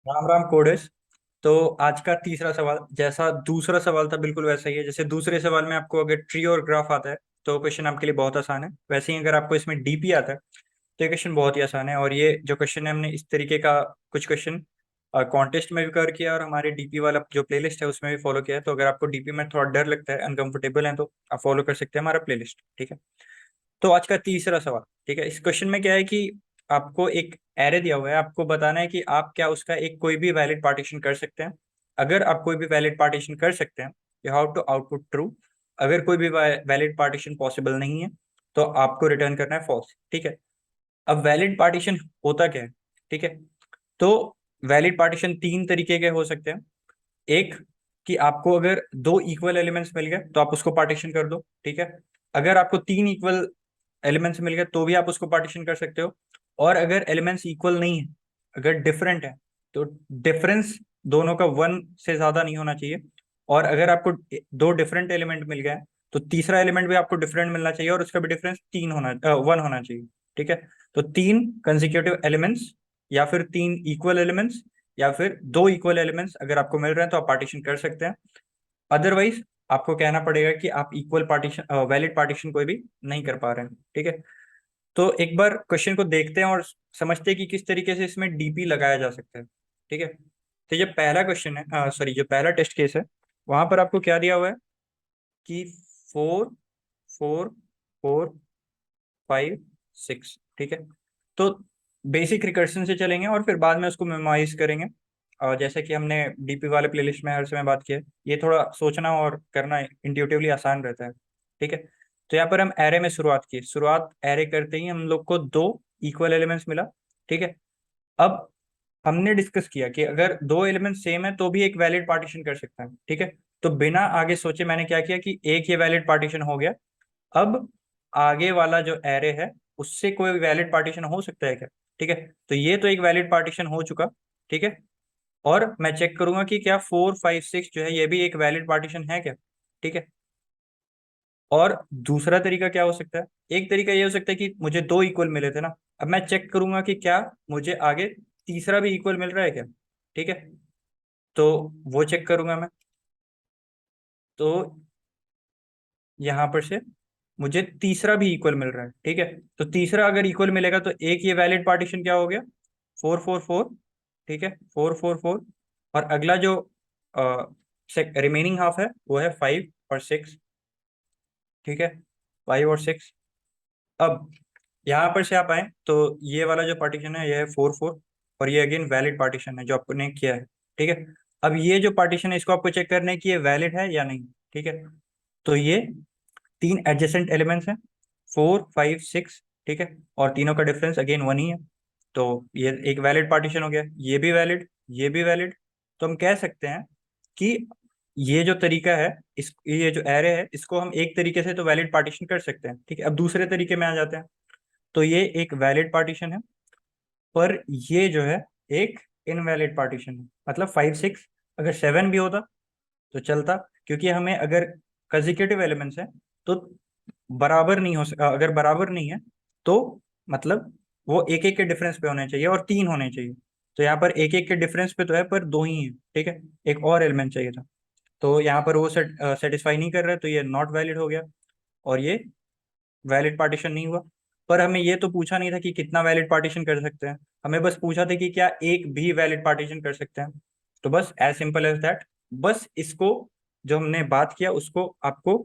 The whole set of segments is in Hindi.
राम राम कोडेस। तो आज का तीसरा सवाल जैसा दूसरा सवाल था बिल्कुल वैसा ही है। जैसे दूसरे सवाल में आपको अगर ट्री और ग्राफ आता है तो क्वेश्चन आपके लिए बहुत आसान है, वैसे ही अगर आपको इसमें डीपी आता है तो ये क्वेश्चन बहुत ही आसान है। और ये जो क्वेश्चन है हमने इस तरीके का कुछ क्वेश्चन कॉन्टेस्ट में भी कवर किया और हमारे डीपी वाला जो प्लेलिस्ट है उसमें भी फॉलो किया है। तो अगर आपको डीपी में थोड़ा डर लगता है, अनकंफर्टेबल है, तो आप फॉलो कर सकते हैं हमारा प्लेलिस्ट। ठीक है। तो आज का तीसरा सवाल, ठीक है, इस क्वेश्चन में क्या है कि आपको एक एरे दिया हुआ है, आपको बताना है कि आप क्या उसका एक कोई भी वैलिड पार्टीशन कर सकते हैं। अगर आप कोई भी वैलिड पार्टीशन कर सकते हैं, you have to output true. अगर कोई भी वैलिड पार्टीशन पॉसिबल नहीं है तो आपको रिटर्न करना है फॉल्स। ठीक है। अब वैलिड पार्टीशन होता क्या है? ठीक है। तो वैलिड पार्टीशन तीन तरीके के हो सकते हैं। एक, कि आपको अगर दो इक्वल एलिमेंट्स मिल गए तो आप उसको पार्टीशन कर दो। ठीक है। अगर आपको तीन इक्वल एलिमेंट्स मिल गए तो भी आप उसको पार्टीशन कर सकते हो। और अगर एलिमेंट्स इक्वल नहीं है, अगर डिफरेंट है, तो डिफरेंस दोनों का वन से ज्यादा नहीं होना चाहिए। और अगर आपको दो डिफरेंट एलिमेंट मिल गए तो तीसरा एलिमेंट भी आपको डिफरेंट मिलना चाहिए और उसका भी डिफरेंस वन होना चाहिए। ठीक है। तो तीन कंसेक्यूटिव एलिमेंट्स, या फिर तीन इक्वल एलिमेंट्स, या फिर दो इक्वल एलिमेंट्स अगर आपको मिल रहे हैं तो आप पार्टीशन कर सकते हैं। अदरवाइज आपको कहना पड़ेगा कि आप इक्वल पार्टीशन वैलिड पार्टीशन कोई भी नहीं कर पा रहे हैं। ठीक है। तो एक बार क्वेश्चन को देखते हैं और समझते हैं कि किस तरीके से इसमें डीपी लगाया जा सकता है। ठीक है। तो ये पहला क्वेश्चन है, सॉरी, जो पहला टेस्ट केस है, वहां पर आपको क्या दिया हुआ है कि 4 4 4 5 6। ठीक है। तो बेसिक रिकर्शन से चलेंगे और फिर बाद में उसको मेमोराइज करेंगे। और जैसे कि हमने डीपी वाले प्लेलिस्ट में हर समय बात की है, ये थोड़ा सोचना और करना इंट्यूटिवली आसान रहता है। ठीक है। तो यहाँ पर हम एरे में शुरुआत की, शुरुआत एरे करते ही हम लोग को दो इक्वल एलिमेंट्स मिला। ठीक है। अब हमने डिस्कस किया कि अगर दो एलिमेंट सेम है तो भी एक वैलिड पार्टीशन कर सकता है। ठीक है। तो बिना आगे सोचे मैंने क्या किया कि एक ये वैलिड पार्टीशन हो गया। अब आगे वाला जो एरे है उससे कोई वैलिड पार्टीशन हो सकता है क्या? ठीक है। तो ये तो एक वैलिड पार्टीशन हो चुका। ठीक है। और मैं चेक करूंगा कि क्या 4 5 6 जो है ये भी एक वैलिड पार्टीशन है क्या। ठीक है। और दूसरा तरीका क्या हो सकता है? एक तरीका ये हो सकता है कि मुझे दो इक्वल मिले थे ना, अब मैं चेक करूंगा कि क्या मुझे आगे तीसरा भी इक्वल मिल रहा है क्या। ठीक है। तो वो चेक करूंगा मैं। तो यहाँ पर से मुझे तीसरा भी इक्वल मिल रहा है। ठीक है। तो तीसरा अगर इक्वल मिलेगा तो एक ये वैलिड पार्टीशन क्या हो गया, 4 4 4। ठीक है, 4 4 4। और अगला जो रिमेनिंग हाफ है वो है 5 और 6। ठीक है, 5 और 6। अब यहाँ पर से आप आए तो ये वाला जो पार्टीशन है ये है 4 4। और ये अगेन वैलिड पार्टीशन है जो आपने किया है। ठीक है। अब ये जो पार्टीशन है इसको आपको चेक करना है कि ये वैलिड है या नहीं। ठीक है। तो ये तीन एडजेसेंट एलिमेंट्स हैं, 4 5 6। ठीक है। और तीनों का डिफरेंस अगेन वन ही है। तो ये एक वैलिड पार्टीशन हो गया, ये भी वैलिड, ये भी वैलिड। तो हम कह सकते हैं कि ये जो तरीका है, इस ये जो एरे है इसको हम एक तरीके से तो वैलिड पार्टीशन कर सकते हैं। ठीक है। अब दूसरे तरीके में आ जाते हैं। तो ये एक वैलिड पार्टीशन है, पर ये जो है एक इनवैलिड पार्टीशन है। मतलब 5 6, अगर 7 भी होता तो चलता, क्योंकि हमें अगर कंसेक्यूटिव एलिमेंट्स हैं तो बराबर नहीं हो सका, अगर बराबर नहीं है तो मतलब वो एक एक के डिफरेंस पे होने चाहिए और तीन होने चाहिए। तो यहाँ पर एक एक के डिफरेंस पे तो है पर दो ही है। ठीक है। एक और एलिमेंट चाहिए था, तो यहाँ पर वो सेटिस्फाई नहीं कर रहा है तो ये नॉट वैलिड हो गया और ये वैलिड पार्टीशन नहीं हुआ। पर हमें ये तो पूछा नहीं था कि कितना वैलिड पार्टीशन कर सकते हैं, हमें बस पूछा था कि क्या एक भी वैलिड पार्टीशन कर सकते हैं। तो बस एज सिंपल एज दैट। बस इसको जो हमने बात किया उसको आपको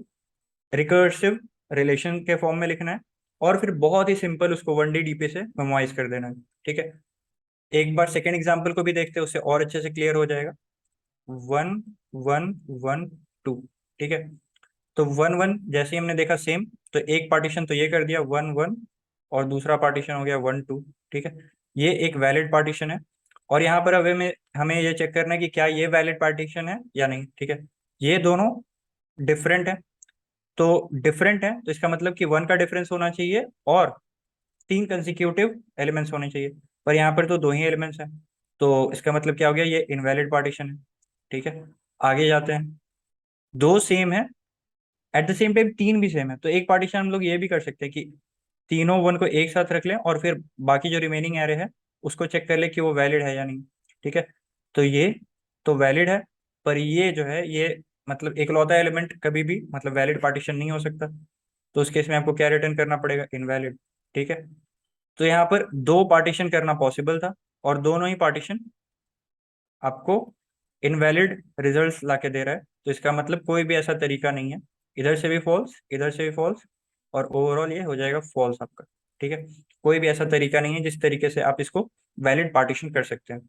रिकर्सिव रिलेशन के फॉर्म में लिखना है और फिर बहुत ही सिंपल उसको वन डी डीपी से मेमोराइज कर देना है। ठीक है। एक बार सेकेंड एग्जाम्पल को भी देखते हैं, उससे और अच्छे से क्लियर हो जाएगा। 1 1 1 2। ठीक है। तो 1 1 जैसे ही हमने देखा सेम, तो एक पार्टीशन तो ये कर दिया 1 1, और दूसरा पार्टीशन हो गया 1 2। ठीक है। ये एक वैलिड पार्टीशन है। और यहाँ पर अब हमें हमें ये चेक करना है कि क्या ये वैलिड पार्टीशन है या नहीं। ठीक है। ये दोनों डिफरेंट है, तो डिफरेंट है तो इसका मतलब कि वन का डिफरेंस होना चाहिए और तीन कंसेक्यूटिव एलिमेंट्स होने चाहिए। पर यहाँ पर तो दो ही एलिमेंट्स हैं, तो इसका मतलब क्या हो गया, ये इनवैलिड पार्टीशन है। ठीक है। आगे जाते हैं। दो सेम है, एट द सेम टाइम तीन भी सेम है, तो एक पार्टीशन हम लोग ये भी कर सकते हैं कि तीनों वन को एक साथ रख लें और फिर बाकी जो रिमेनिंग एरे है उसको चेक कर ले कि वो वैलिड है या नहीं। ठीक है। तो ये तो वैलिड है, पर ये जो है ये मतलब इकलौता एलिमेंट कभी भी मतलब वैलिड पार्टीशन नहीं हो सकता। तो उस केस में आपको क्या रिटर्न करना पड़ेगा, इनवैलिड। ठीक है। तो यहाँ पर दो पार्टीशन करना पॉसिबल था, और दोनों ही पार्टीशन आपको इनवैलिड रिजल्ट्स लाके दे रहा है। तो इसका मतलब कोई भी ऐसा तरीका नहीं है, इधर से भी फॉल्स, इधर से भी फॉल्स, और ओवरऑल ये हो जाएगा फॉल्स आपका। ठीक है। कोई भी ऐसा तरीका नहीं है जिस तरीके से आप इसको वैलिड पार्टीशन कर सकते हैं।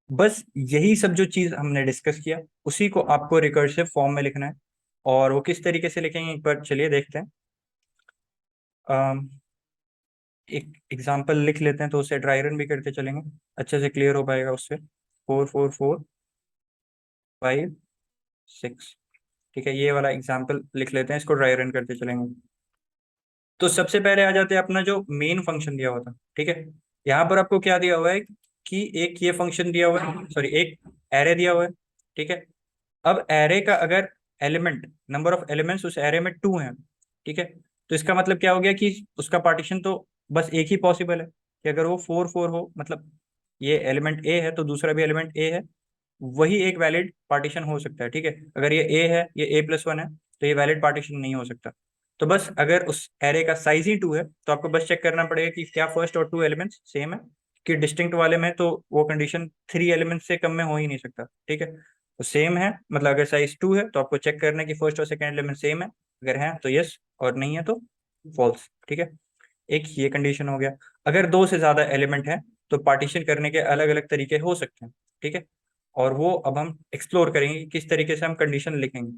बस यही सब जो चीज हमने डिस्कस किया, उसी को आपको रिकर्सिव फॉर्म में लिखना है। और वो किस तरीके से लिखेंगे एक बार चलिए देखते हैं। अम, एक एग्जाम्पल लिख लेते हैं, तो उसे ड्राई रन भी करते चलेंगे, अच्छे से क्लियर हो पाएगा उससे। 4 4 4 5 6। ठीक है, ये वाला एग्जाम्पल लिख लेते हैं, इसको ड्राई रन करते चलेंगे। तो सबसे पहले आ जाते हैं अपना जो मेन फंक्शन दिया हुआ था। ठीक है। यहाँ पर आपको क्या दिया हुआ है कि एक ये फंक्शन दिया हुआ है, सॉरी एक एरे दिया हुआ है। ठीक है। अब एरे का अगर एलिमेंट, नंबर ऑफ एलिमेंट्स उस एरे में 2 हैं। ठीक है। तो इसका मतलब क्या हो गया कि उसका पार्टीशन तो बस एक ही पॉसिबल है, कि अगर वो 4 4 हो, मतलब ये एलिमेंट ए है तो दूसरा भी एलिमेंट ए है, वही एक वैलिड पार्टीशन हो सकता है। ठीक है। अगर ये ए है, ये A+1 है, तो ये वैलिड पार्टीशन नहीं हो सकता। तो बस अगर उस एरे का साइज ही 2 है, तो आपको बस चेक करना पड़ेगा कि क्या फर्स्ट और 2 एलिमेंट्स सेम है। कि डिस्टिंक्ट वाले में तो वो कंडीशन 3 एलिमेंट्स से कम में हो ही नहीं सकता। ठीक है। तो सेम है, मतलब अगर साइज 2 है तो आपको चेक करना है कि फर्स्ट और सेकंड एलिमेंट सेम है, अगर है तो यस, और नहीं है तो फॉल्स। ठीक है। एक ये कंडीशन हो गया। अगर दो से ज्यादा एलिमेंट है, तो पार्टीशन करने के अलग अलग तरीके हो सकते हैं। ठीक है। और वो अब हम एक्सप्लोर करेंगे कि किस तरीके से हम कंडीशन लिखेंगे।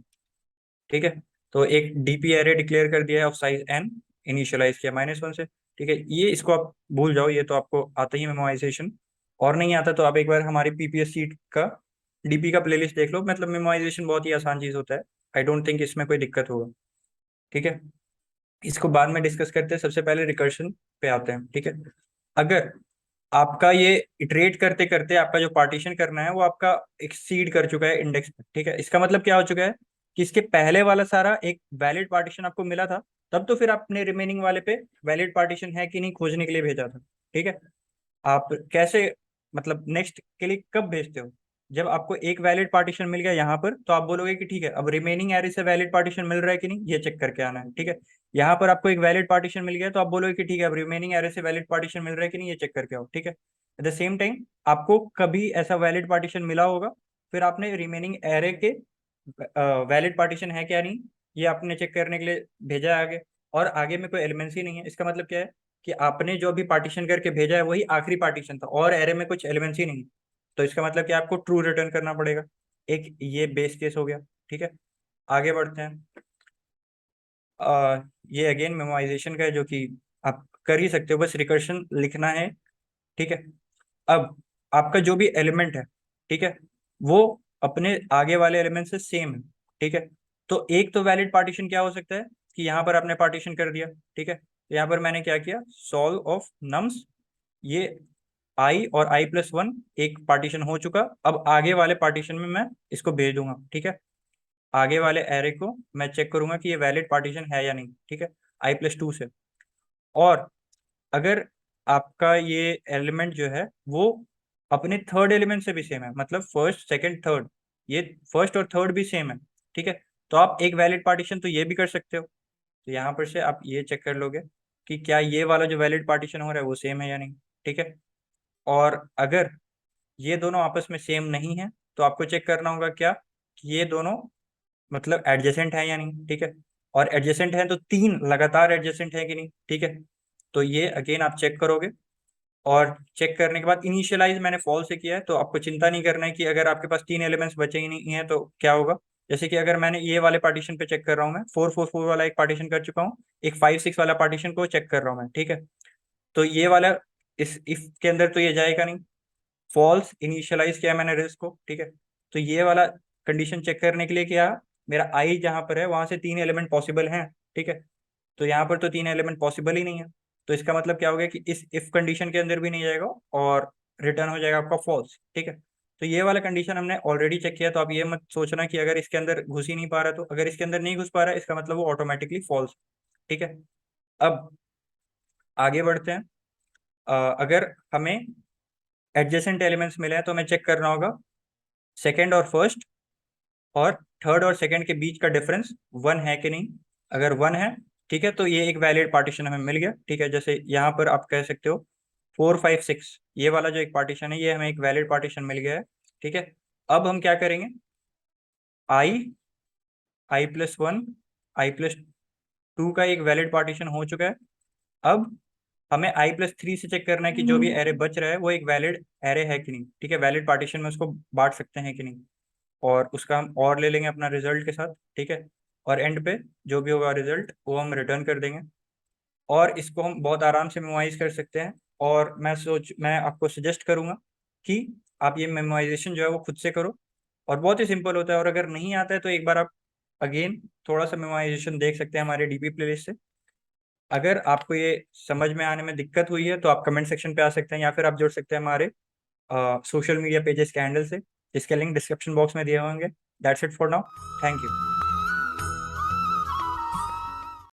ठीक है। तो एक डीपी एरे डिक्लेयर कर दिया है ऑफ साइज n, इनिशियलाइज किया -1 से। ठीक है, ये इसको आप भूल जाओ, ये तो आपको आता ही है मेमोराइजेशन। और नहीं आता तो आप एक बार हमारी पीपीएस सीट का डीपी का प्लेलिस्ट देख लो, मतलब मेमोराइजेशन बहुत ही आसान चीज होता है। आई डोंट थिंक इसमें कोई दिक्कत होगा। ठीक है। इसको बाद में डिस्कस करते हैं, सबसे पहले रिकर्शन पे आते हैं। ठीक है। अगर आपका ये इटरेट करते करते आपका जो पार्टीशन करना है वो आपका एक्सीड कर चुका है इंडेक्स पे। ठीक है। इसका मतलब क्या हो चुका है कि इसके पहले वाला सारा एक वैलिड पार्टीशन आपको मिला था, तब तो फिर आपने रिमेनिंग वाले पे वैलिड पार्टीशन है कि नहीं खोजने के लिए भेजा था। ठीक है। आप कैसे, मतलब नेक्स्ट के लिए कब भेजते हो, जब आपको एक वैलिड पार्टीशन मिल गया यहाँ पर, तो आप बोलोगे कि ठीक है अब रिमेनिंग एरे से वैलिड पार्टीशन मिल रहा है कि नहीं ये चेक करके आना है। ठीक है। यहाँ पर आपको एक वैलिड पार्टीशन मिल गया तो आप बोलोगे कि ठीक है अब रिमेनिंग एरे से वैलिड पार्टीशन मिल रहा है कि नहीं ये चेक करके आओ। ठीक है। एट द सेम टाइम आपको कभी ऐसा वैलिड पार्टीशन मिला होगा, फिर आपने रिमेनिंग एरे के वैलिड पार्टीशन है क्या नहीं, ये आपने चेक करने के लिए भेजा है आगे। और आगे में कोई एलिमेंट्स ही नहीं है, इसका मतलब क्या है कि आपने जो भी पार्टीशन करके भेजा है वही आखिरी पार्टीशन था, और एरे में कुछ एलिमेंट्स ही नहीं। तो इसका मतलब कि आपको ट्रू रिटर्न करना पड़ेगा। एक ये बेस केस हो गया। ठीक है। आगे बढ़ते हैं। ये अगेन मेमोराइजेशन का है, जो कि आप कर ही सकते हो, बस रिकर्शन लिखना है। ठीक है। अब आपका जो भी एलिमेंट है, ठीक है, वो अपने आगे वाले एलिमेंट से सेम है। ठीक है। तो एक तो वैलिड पार्टीशन क्या हो सकता है कि यहाँ पर आपने पार्टीशन कर दिया। ठीक है। तो यहाँ पर मैंने क्या किया, सॉल्व ऑफ नम्स, ये आई और I+1 एक पार्टीशन हो चुका। अब आगे वाले पार्टीशन में मैं इसको भेज दूंगा। ठीक है। आगे वाले एरे को मैं चेक करूंगा कि ये वैलिड पार्टीशन है या नहीं। ठीक है। I+2 से। और अगर आपका ये एलिमेंट जो है वो अपने थर्ड एलिमेंट से भी सेम है, मतलब फर्स्ट सेकंड थर्ड, ये फर्स्ट और थर्ड भी सेम है। ठीक है। तो आप एक वैलिड पार्टीशन तो ये भी कर सकते हो। तो यहाँ पर से आप ये चेक कर लोगे कि क्या ये वाला जो वैलिड पार्टीशन हो रहा है वो सेम है या नहीं। ठीक है। और अगर ये दोनों आपस में सेम नहीं है, तो आपको चेक करना होगा क्या, कि ये दोनों मतलब एडजेसेंट है या नहीं। ठीक है। और एडजेसेंट है तो 3 लगातार एडजेसेंट है कि नहीं। ठीक है। तो ये अगेन आप चेक करोगे, और चेक करने के बाद इनिशियलाइज मैंने फॉल्स से किया है, तो आपको चिंता नहीं करना है कि अगर आपके पास 3 एलिमेंट्स बचे ही नहीं है तो क्या होगा। जैसे कि अगर मैंने ये वाले पार्टीशन पे चेक कर रहा हूँ, मैं 4 4 4 वाला एक पार्टीशन कर चुका हूँ, एक 5 6 वाला पार्टीशन को चेक कर रहा हूँ मैं। ठीक है। तो ये वाला इस इफ के अंदर तो ये जाएगा नहीं, फॉल्स इनिशियलाइज किया मैंने रेस को। ठीक है। तो ये वाला कंडीशन चेक करने के लिए क्या, मेरा आई जहां पर है वहां से 3 एलिमेंट पॉसिबल हैं। ठीक है। तो यहाँ पर तो 3 एलिमेंट पॉसिबल ही नहीं है। तो इसका मतलब क्या हो गया कि इस इफ कंडीशन के अंदर भी नहीं जाएगा, और रिटर्न हो जाएगा आपका फॉल्स। ठीक है। तो ये वाला कंडीशन हमने ऑलरेडी चेक किया, तो आप ये मत सोचना कि अगर इसके अंदर घुस ही नहीं पा रहा, तो अगर इसके अंदर नहीं घुस पा रहा है इसका मतलब वो ऑटोमेटिकली फॉल्स। ठीक है। अब आगे बढ़ते हैं। अगर हमें एडजेसेंट एलिमेंट्स मिले हैं तो हमें चेक करना होगा सेकेंड और फर्स्ट और थर्ड और सेकेंड के बीच का डिफरेंस 1 है कि नहीं। अगर 1 है, ठीक है, तो ये एक वैलिड पार्टीशन हमें मिल गया। ठीक है, जैसे यहाँ पर आप कह सकते हो 4 5 6, ये वाला जो एक पार्टीशन है ये हमें एक वैलिड पार्टीशन मिल गया है। ठीक है, अब हम क्या करेंगे, i+1 i+2 का एक वैलिड पार्टीशन हो चुका है। अब हमें i+3 से चेक करना है कि जो भी एरे बच रहा है वो एक वैलिड एरे है कि नहीं। ठीक है, वैलिड पार्टीशन में उसको बांट सकते हैं कि नहीं, और उसका हम और ले लेंगे अपना रिजल्ट के साथ। ठीक है, और एंड पे जो भी होगा रिजल्ट वो हम रिटर्न कर देंगे, और इसको हम बहुत आराम से मेमोराइज कर सकते हैं। और मैं आपको सजेस्ट करूंगा कि आप ये मेमोराइजेशन जो है वो खुद से करो, और बहुत ही सिंपल होता है। और अगर नहीं आता है तो एक बार आप अगेन थोड़ा सा मेमोराइजेशन देख सकते हैं हमारे डीपी प्लेलिस्ट से। अगर आपको ये समझ में आने में दिक्कत हुई है तो आप कमेंट सेक्शन पे आ सकते हैं, या फिर आप जुड़ सकते हैं हमारे सोशल मीडिया पेजेस के हैंडल से, जिसके लिंक डिस्क्रिप्शन बॉक्स में दिए होंगे। That's it for now, thank you.